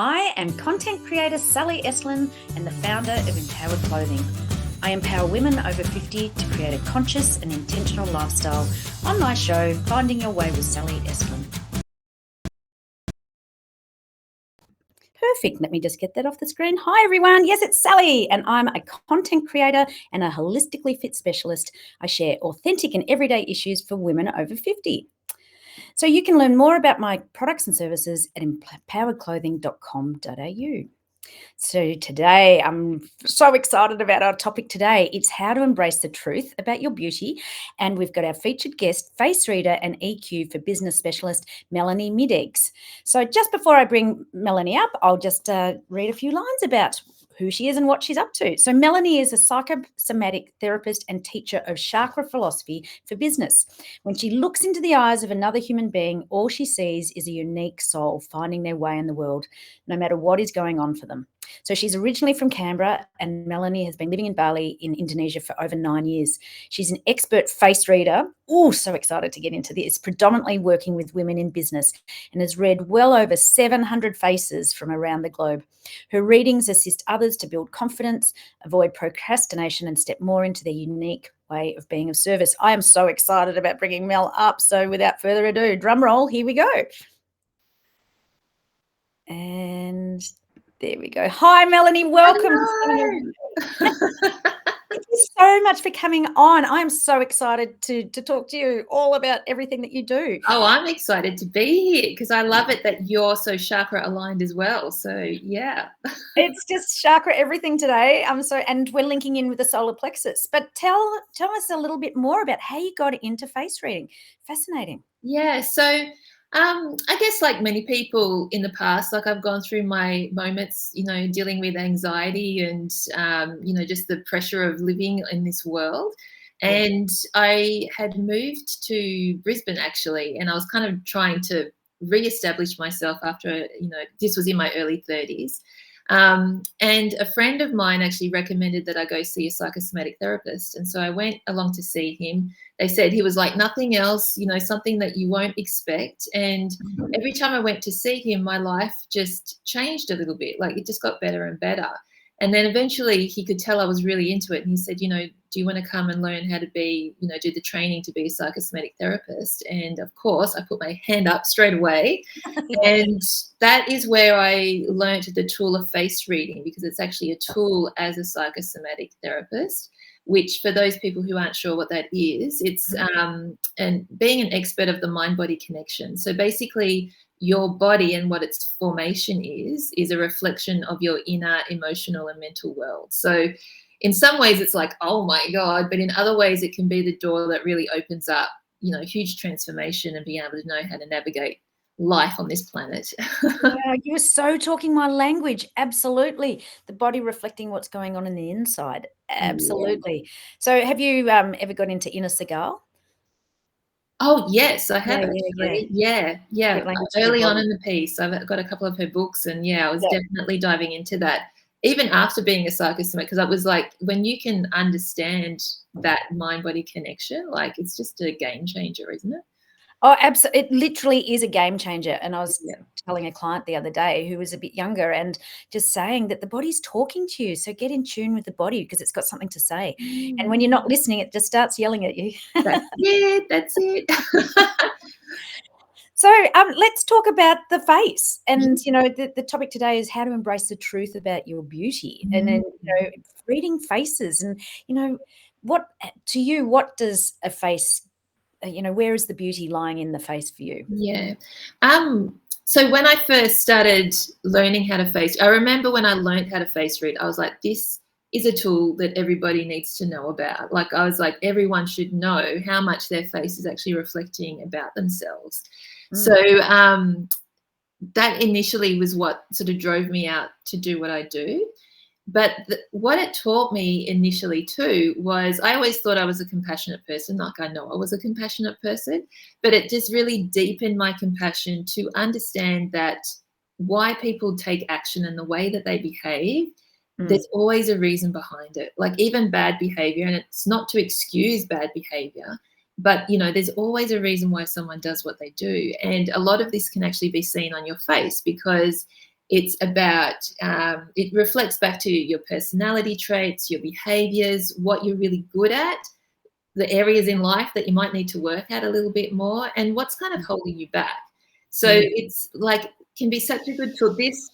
I am content creator Sally Estlin and the founder of Empowered Clothing. I empower women over 50 to create a conscious and intentional lifestyle on my show, Finding Your Way with Sally Estlin. Perfect. Let me just get that off the screen. Hi, everyone. Yes, it's Sally, and I'm a content creator and a holistically fit specialist. I share authentic and everyday issues for women over 50. So you can learn more about my products and services at empoweredclothing.com.au. So today, I'm so excited about our topic today. It's how to embrace the truth about your beauty. And we've got our featured guest, face reader and EQ for business specialist, Melanie Midegs. So just before I bring Melanie up, I'll just read a few lines about who she is and what she's up to. So Melanie is a psychosomatic therapist and teacher of Chakra philosophy for business. When she looks into the eyes of another human being, all she sees is a unique soul finding their way in the world, no matter what is going on for them. So she's originally from Canberra, and Melanie has been living in Bali in Indonesia for over 9 years. She's an expert face reader. Oh, so excited to get into this. Predominantly working with women in business and has read well over 700 faces from around the globe. Her readings assist others to build confidence, avoid procrastination, and step more into their unique way of being of service. I am so excited about bringing Mel up. So without further ado, drum roll, here we go. And there we go. Hi, Melanie. Welcome. Thank you so much for coming on. I'm so excited to talk to you all about everything that you do. Oh, I'm excited to be here because I love it that you're so chakra aligned as well. So yeah. It's just chakra everything today. And we're linking in with the solar plexus. But tell us a little bit more about how you got into face reading. Fascinating. Yeah. So I guess like many people in the past, like I've gone through my moments, dealing with anxiety and, just the pressure of living in this world. And I had moved to Brisbane actually, and I was kind of trying to reestablish myself after, this was in my early 30s. And a friend of mine actually recommended that I go see a psychosomatic therapist. And so I went along to see him. They said he was like nothing else, something that you won't expect. And every time I went to see him, my life just changed a little bit. Like it just got better and better. And then eventually he could tell I was really into it. And he said, do you want to come and learn how to be, do the training to be a psychosomatic therapist? And of course, I put my hand up straight away. And that is where I learned the tool of face reading, because it's actually a tool as a psychosomatic therapist, which for those people who aren't sure what that is, it's and being an expert of the mind-body connection. So basically, your body and what its formation is a reflection of your inner emotional and mental world. So in some ways it's like, oh my God, but in other ways it can be the door that really opens up, huge transformation and being able to know how to navigate life on this planet. Yeah, you're so talking my language. Absolutely. The body reflecting what's going on in the inside. Absolutely. Yeah. So have you ever got into Inner Segal? Oh, yes, I have actually. Yeah. Early on in the piece, I've got a couple of her books, and I was definitely diving into that, even after being a psychosomatic, because I was like, when you can understand that mind-body connection, like it's just a game changer, isn't it? Oh, absolutely. It literally is a game changer. And I was telling a client the other day who was a bit younger and just saying that the body's talking to you. So get in tune with the body because it's got something to say. And when you're not listening, it just starts yelling at you. That's it. So let's talk about the face. And, the topic today is how to embrace the truth about your beauty. And then, reading faces and, what does a face where is the beauty lying in the face for you? Yeah. So when I first started learning how to face, I remember when I learned how to face read, I was like, this is a tool that everybody needs to know about. Like I was like, everyone should know how much their face is actually reflecting about themselves. So that initially was what sort of drove me out to do what I do. But what it taught me initially too was I always thought I was a compassionate person. Like I know I was a compassionate person, but it just really deepened my compassion to understand that why people take action and the way that they behave, there's always a reason behind it. Like even bad behavior, and it's not to excuse bad behavior, but there's always a reason why someone does what they do. And a lot of this can actually be seen on your face because It's about, it reflects back to your personality traits, your behaviors, what you're really good at, the areas in life that you might need to work at a little bit more, and what's kind of holding you back. So it's like, can be such a good tool. This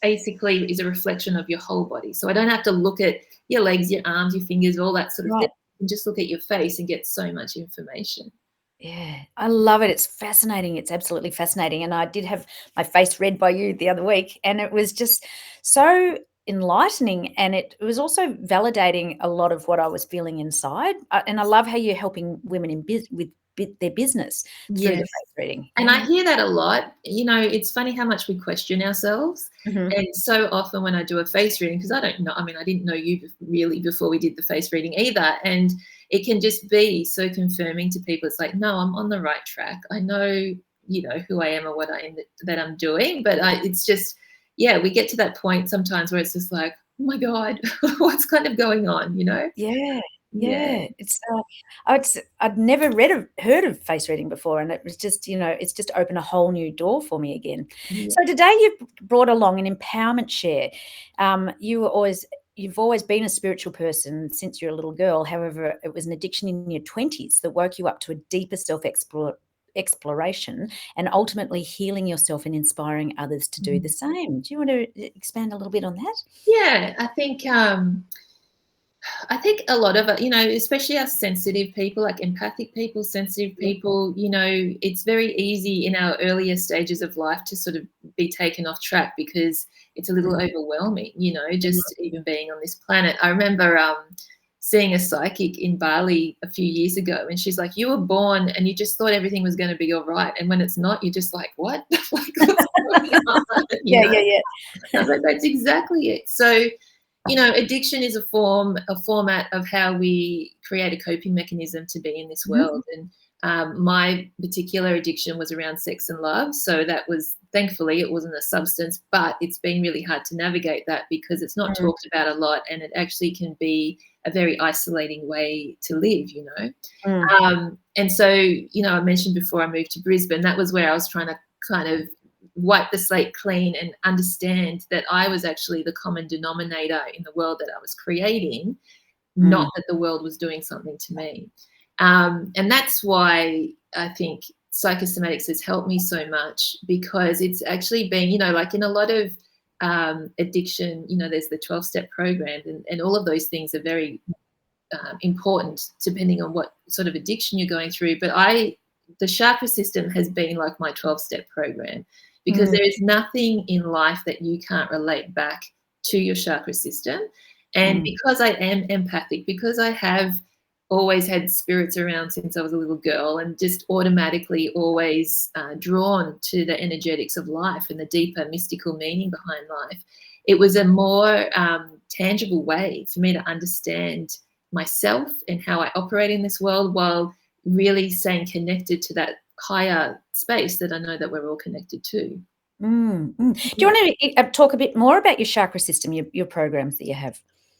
basically is a reflection of your whole body. So I don't have to look at your legs, your arms, your fingers, all that sort of thing. Right. And just look at your face and get so much information. Yeah, I love it. It's fascinating. It's absolutely fascinating. And I did have my face read by you the other week, and it was just so enlightening. And it was also validating a lot of what I was feeling inside. And I love how you're helping women in with their business through the Yes. face reading. And I hear that a lot. You know, it's funny how much we question ourselves. Mhm. And so often when I do a face reading, because I don't know, I mean, I didn't know you really before we did the face reading either. And it can just be so confirming to people. It's like, no, I'm on the right track. I know, you know, who I am or what I am that I'm doing. But it's just, yeah, we get to that point sometimes where it's just like, oh my God, what's kind of going on, you know? Yeah, Yeah. yeah. I'd never heard of face reading before, and it was just, it's just opened a whole new door for me again. Yeah. So today you've brought along an empowerment share. You've always been a spiritual person since you're a little girl. However, it was an addiction in your 20s that woke you up to a deeper exploration and ultimately healing yourself and inspiring others to do the same. Do you want to expand a little bit on that? Yeah, I think a lot of it, you know, especially us sensitive people, like empathic people, sensitive people, you know, it's very easy in our earlier stages of life to sort of be taken off track because it's a little overwhelming, you know, just even being on this planet. I remember seeing a psychic in Bali a few years ago, and she's like, you were born and you just thought everything was going to be all right. And when it's not, you're just like, what? Like, what's going on? You know? Yeah. I was like, that's exactly it. So, you know, addiction is a format of how we create a coping mechanism to be in this world. And my particular addiction was around sex and love. So that was, thankfully, it wasn't a substance, but it's been really hard to navigate that because it's not talked about a lot, and it actually can be a very isolating way to live, you know. And so, you know, I mentioned before I moved to Brisbane, that was where I was trying to kind of wipe the slate clean and understand that I was actually the common denominator in the world that I was creating, not that the world was doing something to me. And that's why I think psychosomatics has helped me so much, because it's actually been, you know, like in a lot of addiction, you know, there's the 12-step program, and all of those things are very important depending on what sort of addiction you're going through. But the chakra system has been like my 12-step program, because there is nothing in life that you can't relate back to your chakra system. And because I am empathic, because I have always had spirits around since I was a little girl, and just automatically always drawn to the energetics of life and the deeper mystical meaning behind life, it was a more tangible way for me to understand myself and how I operate in this world, while really staying connected to that higher space that I know that we're all connected to. Do you want to talk a bit more about your chakra system, your programs that you have?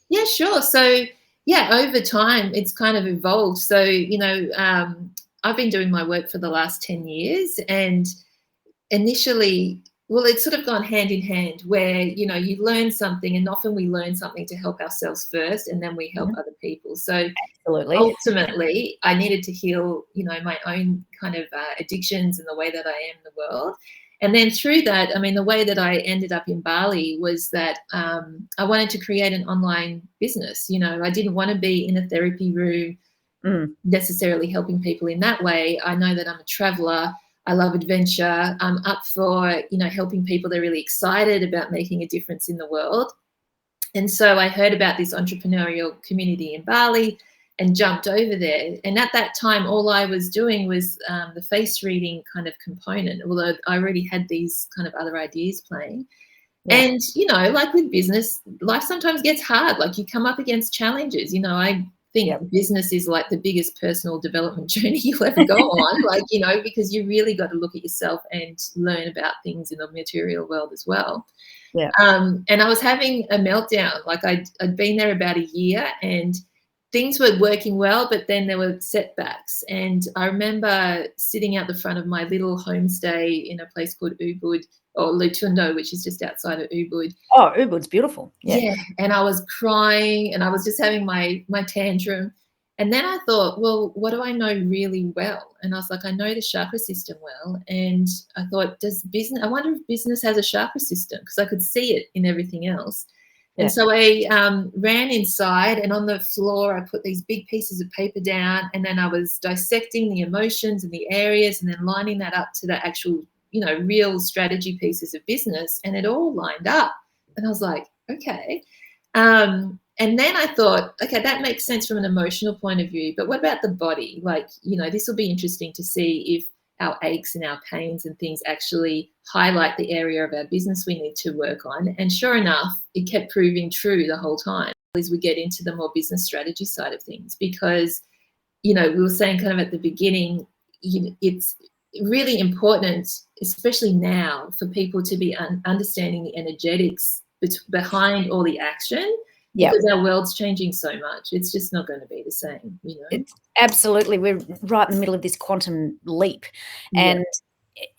Yeah, sure. So, yeah, over time, it's kind of evolved. So, you know, I've been doing my work for the last 10 years, and initially, well, it's sort of gone hand in hand where, you know, you learn something, and often we learn something to help ourselves first, and then we help other people. So Absolutely. ultimately, I needed to heal, you know, my own kind of addictions and the way that I am in the world. And then through that, I mean, the way that I ended up in Bali was that I wanted to create an online business. You know, I didn't want to be in a therapy room necessarily helping people in that way. I know that I'm a traveler. I love adventure. I'm up for, you know, helping people that are really excited about making a difference in the world. And so I heard about this entrepreneurial community in Bali and jumped over there. And at that time, all I was doing was the face reading kind of component, although I already had these kind of other ideas playing. Yeah. And, you know, like with business, life sometimes gets hard. Like you come up against challenges. You know, I think business is like the biggest personal development journey you'll ever go on, like, you know, because you really got to look at yourself and learn about things in the material world as well. And I was having a meltdown. Like I'd been there about a year, and things were working well, but then there were setbacks. And I remember sitting out the front of my little homestay in a place called Ubud, or Lutundo, which is just outside of Ubud. Oh, Ubud's beautiful. Yeah, and I was crying and I was just having my tantrum. And then I thought, well, what do I know really well? And I was like, I know the chakra system well. And I thought, I wonder if business has a chakra system, because I could see it in everything else. Yeah. And so I ran inside, and on the floor, I put these big pieces of paper down, and then I was dissecting the emotions and the areas, and then lining that up to the actual, real strategy pieces of business. And it all lined up. And I was like, okay. And then I thought, okay, that makes sense from an emotional point of view, but what about the body? Like, this will be interesting to see if our aches and our pains and things actually highlight the area of our business we need to work on. And sure enough, it kept proving true the whole time as we get into the more business strategy side of things, because, we were saying kind of at the beginning, it's really important, especially now, for people to be understanding the energetics behind all the action, because our world's changing so much. It's just not going to be the same, It's absolutely. We're right in the middle of this quantum leap, and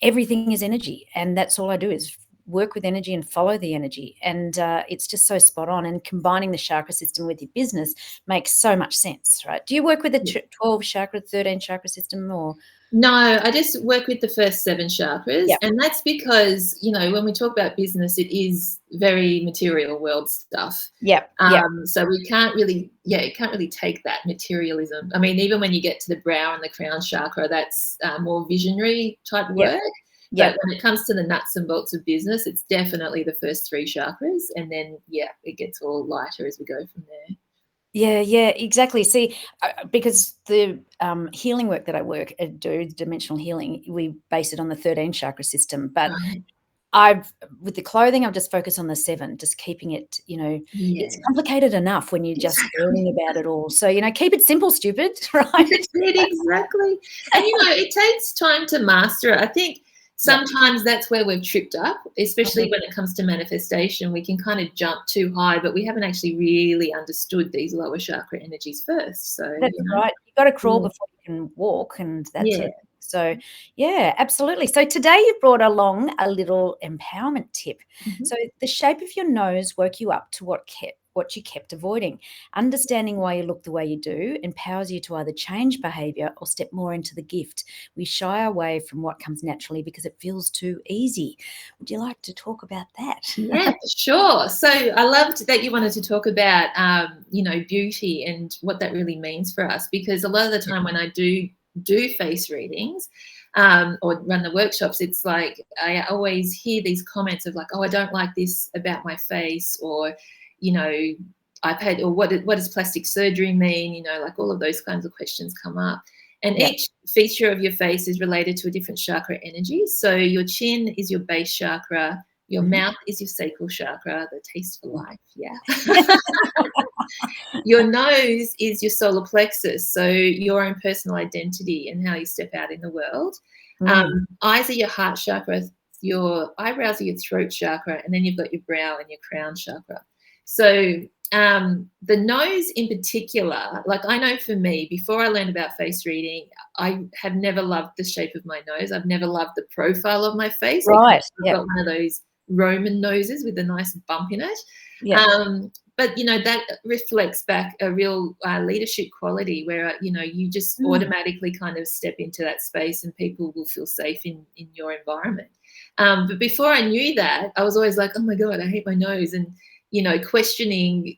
everything is energy, and that's all I do is work with energy and follow the energy, and it's just so spot on. And combining the chakra system with your business makes so much sense, right? Do you work with the 12 chakra, 13 chakra system, or? No, I just work with the first 7 chakras. And that's because, when we talk about business, it is very material world stuff. So we can't really, you can't really take that materialism. I mean, even when you get to the brow and the crown chakra, that's more visionary type work. But when it comes to the nuts and bolts of business, it's definitely the first 3 chakras. And then, it gets all lighter as we go from there. Yeah, exactly. See, because the healing work that I do, dimensional healing, we base it on the 13 chakra system. But with the clothing, I'll just focus on the 7, just keeping it, it's complicated enough when you're just learning about it all. So, keep it simple, stupid, right? Exactly. And, it takes time to master it. I think sometimes that's where we've tripped up, especially when it comes to manifestation. We can kind of jump too high, but we haven't actually really understood these lower chakra energies first. So that's right. You've got to crawl before you can walk, and that's it. So, absolutely. So today you brought along a little empowerment tip. So the shape of your nose woke you up to what you kept avoiding. Understanding why you look the way you do empowers you to either change behavior or step more into the gift. We shy away from what comes naturally because it feels too easy. Would you like to talk about that? Yeah, sure. So I loved that you wanted to talk about, beauty and what that really means for us, because a lot of the time when I do face readings or run the workshops, it's like I always hear these comments of like, oh, I don't like this about my face, or I've had, or what does plastic surgery mean? Like all of those kinds of questions come up. And each feature of your face is related to a different chakra energy. So your chin is your base chakra, your mouth is your sacral chakra, the taste for life. Your nose is your solar plexus, so your own personal identity and how you step out in the world. Eyes are your heart chakra, your eyebrows are your throat chakra, and then you've got your brow and your crown chakra. So the nose in particular, like I know for me, before I learned about face reading, I have never loved the shape of my nose. I've never loved the profile of my face. Right. I've got one of those Roman noses with a nice bump in it. But, that reflects back a real leadership quality where, you just automatically kind of step into that space and people will feel safe in your environment. But before I knew that, I was always like, oh, my God, I hate my nose. And, questioning,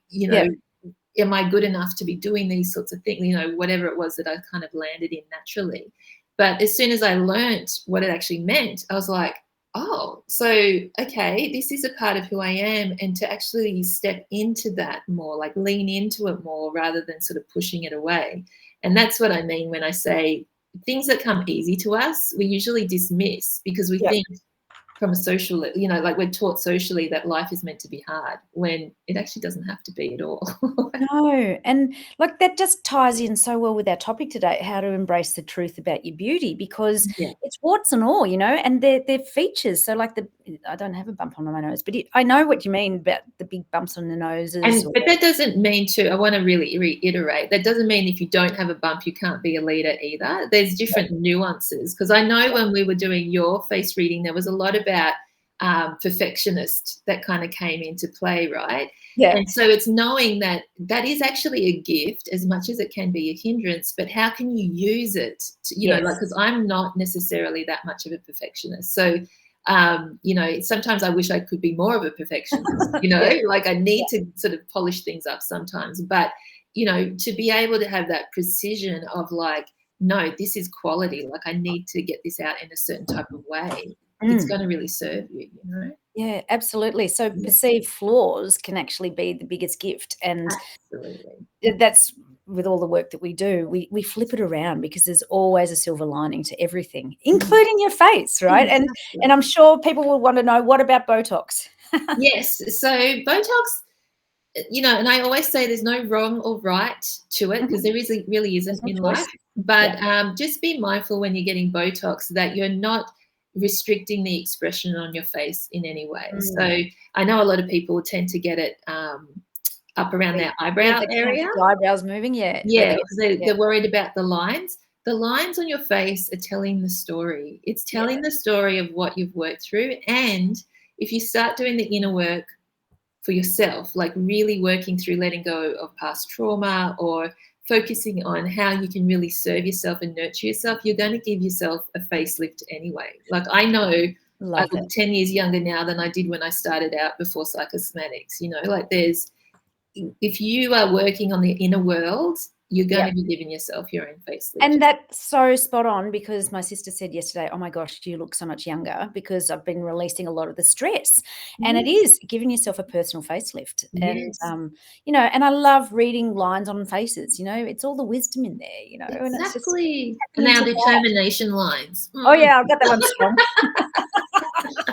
am I good enough to be doing these sorts of things, whatever it was that I kind of landed in naturally. But as soon as I learned what it actually meant, I was like, oh, so, okay, this is a part of who I am, and to actually step into that more, like lean into it more rather than sort of pushing it away. And that's what I mean when I say things that come easy to us, we usually dismiss because we think from a social, like we're taught socially that life is meant to be hard when it actually doesn't have to be at all. No, and like that just ties in so well with our topic today, how to embrace the truth about your beauty, because it's warts and all, and they're features. So like I don't have a bump on my nose, but I know what you mean about the big bumps on the noses. But that doesn't mean I want to really reiterate, that doesn't mean if you don't have a bump, you can't be a leader either. There's different nuances, because I know when we were doing your face reading, there was a lot about perfectionist that kind of came into play, right? Yeah. And so it's knowing that that is actually a gift as much as it can be a hindrance, but how can you use it to, you know, like, because I'm not necessarily that much of a perfectionist. So you know, sometimes I wish I could be more of a perfectionist, you know, like I need to sort of polish things up sometimes, but, you know, to be able to have that precision of like, no, this is quality, like I need to get this out in a certain type of way, it's going to really serve you, you know? Yeah, absolutely. So perceived flaws can actually be the biggest gift. And Absolutely. that's with all the work that we do, we flip it around, because there's always a silver lining to everything, including your face, right? And I'm sure people will want to know, what about Botox? Yes. So Botox, you know, and I always say there's no wrong or right to it, because there really isn't in life. But just be mindful when you're getting Botox that you're not restricting the expression on your face in any way. So I know a lot of people tend to get it up around their eyebrow area. The eyebrows moving, because they're worried about the lines. The lines on your face are telling the story. It's telling the story of what you've worked through. And if you start doing the inner work for yourself, like really working through letting go of past trauma, or focusing on how you can really serve yourself and nurture yourself, you're going to give yourself a facelift anyway. Like I know I look 10 years younger now than I did when I started out before Psychosomatics, you know, like if you are working on the inner world, you're going to be giving yourself your own facelift. And that's so spot on, because my sister said yesterday, oh my gosh, you look so much younger, because I've been releasing a lot of the stress. And it is giving yourself a personal facelift. And, you know, and I love reading lines on faces, you know, it's all the wisdom in there, you know. Exactly. And our determination lines. Oh yeah, I've got that one strong.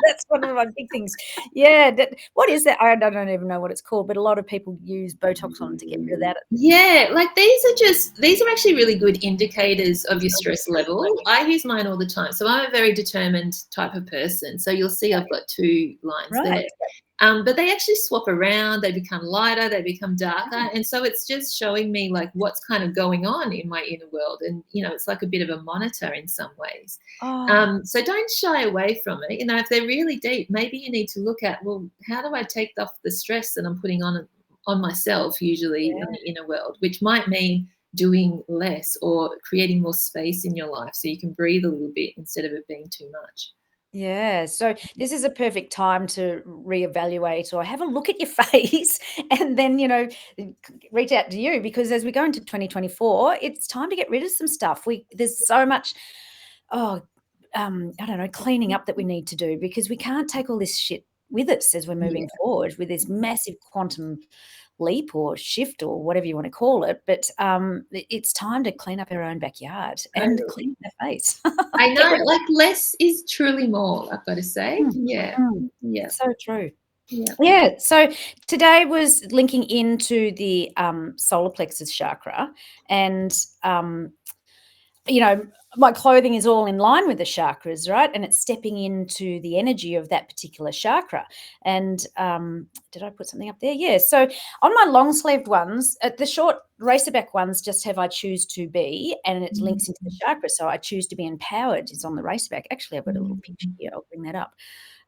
That's one of my big things. Yeah. What is that? I don't even know what it's called, but a lot of people use Botox on to get rid of that. Yeah, like these are actually really good indicators of your stress level. I use mine all the time. So I'm a very determined type of person. So you'll see I've got two lines there. But they actually swap around, they become lighter, they become darker. And so it's just showing me like what's kind of going on in my inner world. And, you know, it's like a bit of a monitor in some ways. So don't shy away from it. You know, if they're really deep, maybe you need to look at, well, how do I take off the stress that I'm putting on myself, usually in the inner world, which might mean doing less or creating more space in your life so you can breathe a little bit instead of it being too much. Yeah, so this is a perfect time to reevaluate or have a look at your face, and then, you know, reach out to you, because as we go into 2024, it's time to get rid of some stuff. There's so much, I don't know, cleaning up that we need to do, because we can't take all this shit with us as we're moving forward with this massive quantum leap or shift or whatever you want to call it. But it's time to clean up our own backyard and clean our face. I know, like less is truly more, I've got to say. So true. So today was linking into the solar plexus chakra, and you know, my clothing is all in line with the chakras, right? And it's stepping into the energy of that particular chakra. And did I put something up there? Yeah. So on my long sleeved ones, the short racerback ones just have I choose to be, and it links into the chakra. So I choose to be empowered is on the racerback. Actually, I've got a little picture here. I'll bring that up.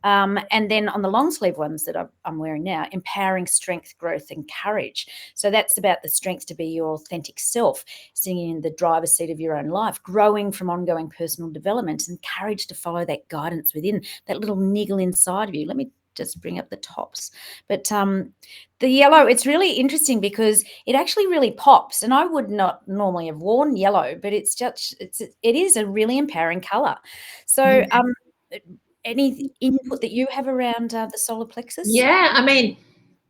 And then on the long sleeve ones that I'm wearing now, empowering strength, growth, and courage. So that's about the strength to be your authentic self, sitting in the driver's seat of your own life, growing from ongoing personal development, and courage to follow that guidance within, that little niggle inside of you. Let me just bring up the tops. But the yellow, it's really interesting because it actually really pops. And I would not normally have worn yellow, but it is a really empowering color. So any input that you have around the solar plexus? Yeah, I mean,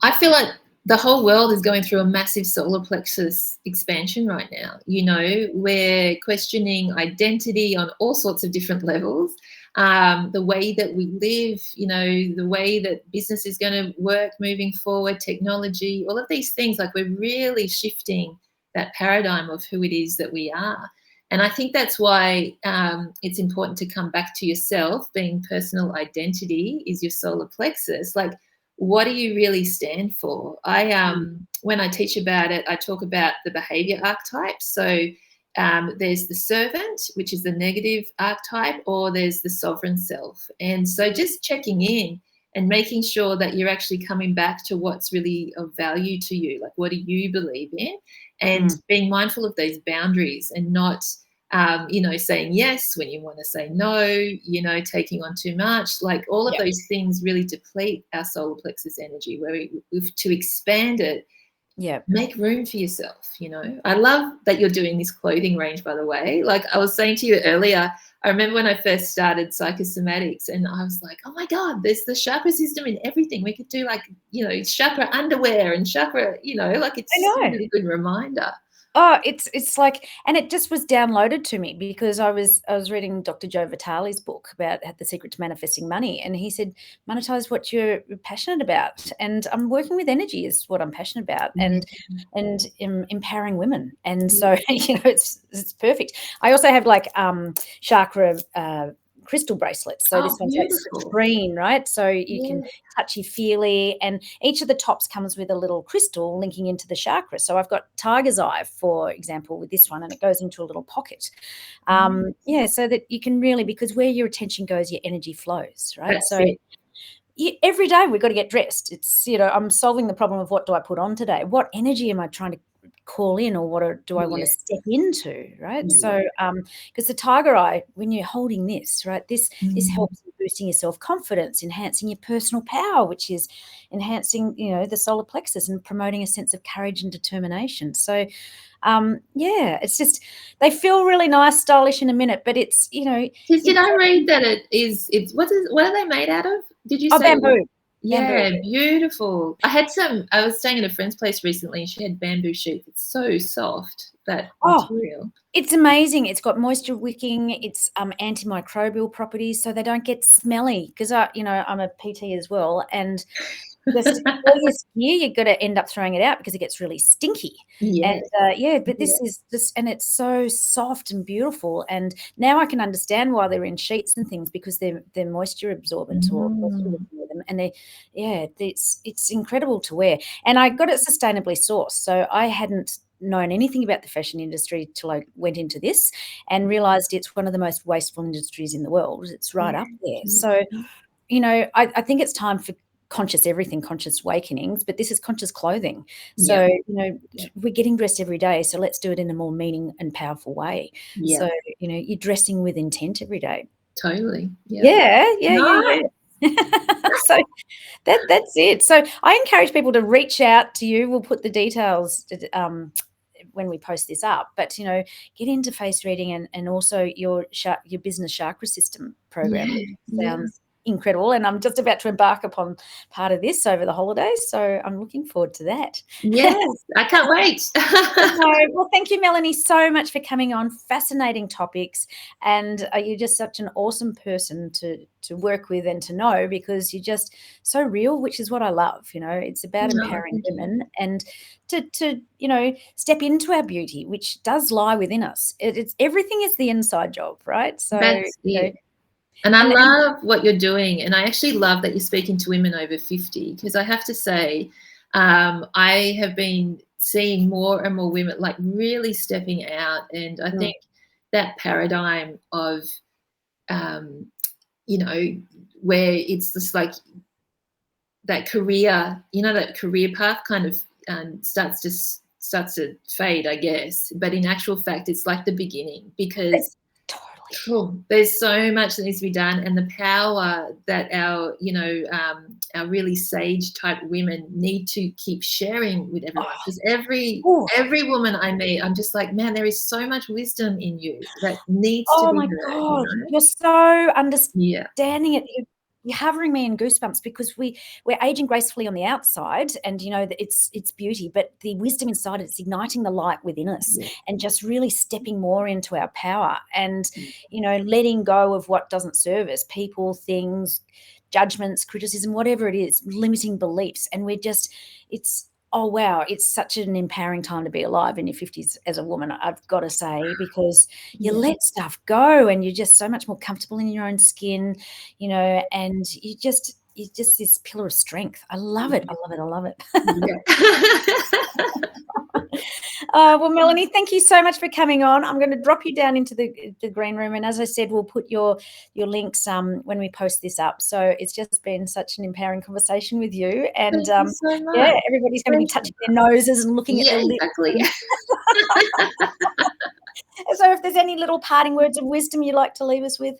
I feel like the whole world is going through a massive solar plexus expansion right now. You know, we're questioning identity on all sorts of different levels. The way that we live, you know, the way that business is going to work moving forward, technology, all of these things, like we're really shifting that paradigm of who it is that we are. And I think that's why it's important to come back to yourself. Being personal identity is your solar plexus. Like, what do you really stand for? When I teach about it, I talk about the behavior archetypes. So there's the servant, which is the negative archetype, or there's the sovereign self. And so just checking in and making sure that you're actually coming back to what's really of value to you. Like, what do you believe in? And being mindful of those boundaries and not, saying yes when you want to say no, taking on too much. Like, all of those things really deplete our solar plexus energy, where to expand it, make room for yourself. I love that you're doing this clothing range, by the way. Like I was saying to you earlier, I remember when I first started Psychosomatics, and I was like, oh my God, there's the chakra system in everything. We could do, like, chakra underwear and chakra, like, it's a really good reminder. Oh, it's like, and it just was downloaded to me because I was reading Dr. Joe Vitale's book about The Secret to Manifesting Money, and he said, monetize what you're passionate about. And I'm working with energy is what I'm passionate about, and empowering women. And so it's perfect. I also have like chakra crystal bracelets. So this one's like green, right? So you can touchy-feely, and each of the tops comes with a little crystal linking into the chakra. So I've got tiger's eye, for example, with this one, and it goes into a little pocket. So that you can really, because where your attention goes, your energy flows, right? Every day we've got to get dressed. It's, I'm solving the problem of what do I put on today? What energy am I trying to call in, or what do I want to step into, right? So because the tiger eye, when you're holding this, right, this helps in boosting your self-confidence, enhancing your personal power, which is enhancing the solar plexus and promoting a sense of courage and determination. So it's just, they feel really nice, stylish in a minute, but it's did I read that what are they made out of? Did you say bamboo? Yeah, beautiful. I was staying at a friend's place recently, and she had bamboo sheets. It's so soft, that material. It's amazing. It's got moisture wicking. It's antimicrobial properties, so they don't get smelly. Because I'm a PT as well, and just all this gear, you've got to end up throwing it out because it gets really stinky. But this is just, and it's so soft and beautiful. And now I can understand why they're in sheets and things, because they're moisture absorbent and it's incredible to wear. And I got it sustainably sourced, so I hadn't known anything about the fashion industry till I went into this and realized it's one of the most wasteful industries in the world. It's right up there. So, I think it's time for conscious awakenings, but this is conscious clothing. So, we're getting dressed every day, so let's do it in a more meaning and powerful way. So, you're dressing with intent every day. Totally. Yeah. So that's it. So I encourage people to reach out to you. We'll put the details when we post this up, but get into face reading and also your business chakra system program. Sounds incredible, and I'm just about to embark upon part of this over the holidays, so I'm looking forward to that. Yes, I can't wait. Well, thank you, Melanie, so much for coming on. Fascinating topics, and you're just such an awesome person to work with and to know, because you're just so real, which is what I love. It's about empowering women and to step into our beauty, which does lie within us. It's everything is the inside job, right? So that's it. And I love what you're doing. And I actually love that you're speaking to women over 50, because I have to say, I have been seeing more and more women like really stepping out. And I think that paradigm of, where it's just like that career, that career path kind of starts to fade, I guess. But in actual fact, it's like the beginning, because there's so much that needs to be done, and the power that our really sage type women need to keep sharing with everyone. Because every woman I meet, I'm just like, man, there is so much wisdom in you that needs to be heard. Oh my God, you're so understanding it. You're having me in goosebumps, because we're aging gracefully on the outside, and that it's beauty, but the wisdom inside it's igniting the light within us, and just really stepping more into our power, and letting go of what doesn't serve us, people, things, judgments, criticism, whatever it is, limiting beliefs. And oh, wow, it's such an empowering time to be alive in your 50s as a woman, I've got to say, because you Yeah. let stuff go and you're just so much more comfortable in your own skin, and you're just this pillar of strength. I love it. I love it. I love it. Yeah. Well, Melanie, thank you so much for coming on. I'm going to drop you down into the green room, and as I said, we'll put your links when we post this up. So it's just been such an empowering conversation with you, and Thank you so much. yeah, everybody's going to be touching their noses and looking at Yeah, their lips. exactly. So if there's any little parting words of wisdom you'd like to leave us with.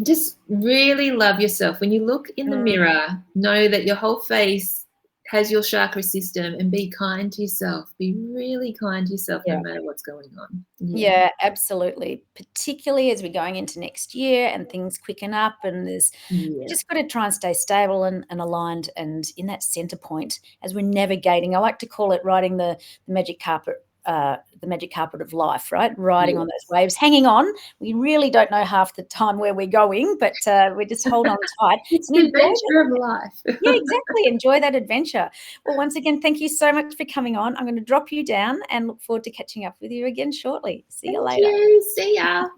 Just really love yourself. When you look in the mirror, know that your whole face has your chakra system, and be kind to yourself. Be really kind to yourself no matter what's going on. Yeah, absolutely. Particularly as we're going into next year and things quicken up, and we just got to try and stay stable and aligned and in that center point as we're navigating. I like to call it riding the magic carpet. The magic carpet of life, right? Riding on those waves, hanging on. We really don't know half the time where we're going, but we just hold on tight. It's the adventure of life. Yeah, exactly. Enjoy that adventure. Well, once again, thank you so much for coming on. I'm going to drop you down and look forward to catching up with you again shortly. See you later. See ya.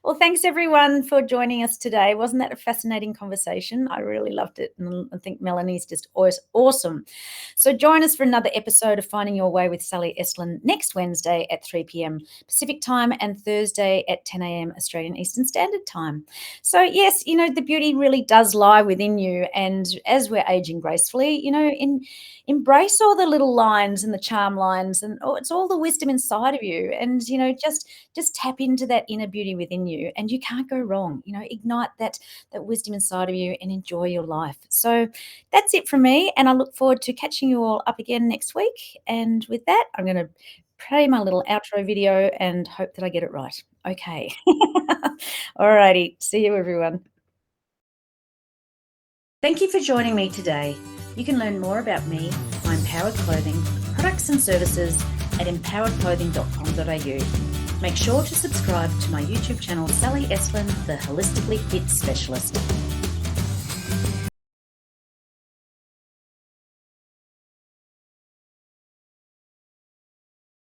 Well, thanks everyone for joining us today. Wasn't that a fascinating conversation? I really loved it, and I think Melanie's just awesome. So join us for another episode of Finding Your Way with Sally Estlin next Wednesday at 3 p.m. Pacific time and Thursday at 10 a.m. Australian Eastern Standard Time. So yes, the beauty really does lie within you, and as we're aging gracefully, embrace all the little lines and the charm lines, and it's all the wisdom inside of you, and just tap into that inner beauty within you, and you can't go wrong. Ignite that wisdom inside of you and enjoy your life. So that's it from me, and I look forward to catching you all up again next week. And with that, I'm going to play my little outro video and hope that I get it right. Okay. All righty. See you, everyone. Thank you for joining me today. You can learn more about me, my Empowered Clothing, products and services at empoweredclothing.com.au. Make sure to subscribe to my YouTube channel, Sally Estlin, the Holistically Fit Specialist.